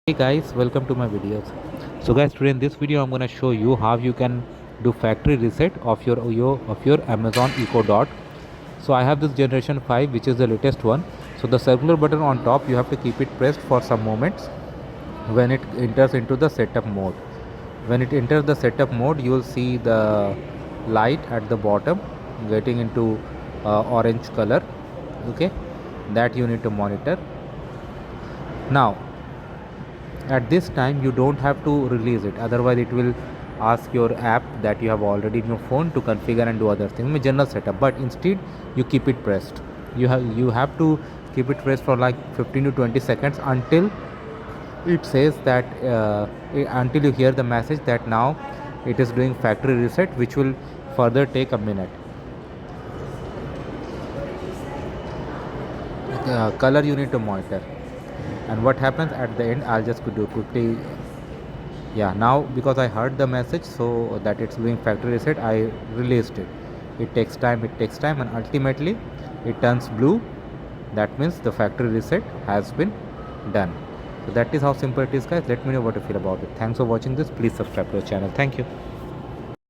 Hey guys, welcome to my videos. So guys, today in this video I'm gonna show you how you can do factory reset of your Amazon Echo Dot. So I have this generation 5 which is the latest one. So the circular button on top, you have to keep it pressed for some moments when it enters into the setup mode. When it enters the setup mode, you will see the light at the bottom getting into orange color. Okay, that you need to monitor. Now at this time you don't have to release it, otherwise it will ask your app that you have already in your phone to configure and do other things in general setup, but instead you keep it pressed. You have to keep it pressed for like 15 to 20 seconds until it says that until you hear the message that now it is doing factory reset, which will further take a minute. Color you need to monitor, and what happens at the end I'll just do quickly. Yeah, now because I heard the message so that it's doing factory reset, I released it. It takes time, and ultimately it turns blue. That means the factory reset has been done. So that is how simple it is, guys. Let me know what you feel about it. Thanks for watching this. Please subscribe to the channel. Thank you.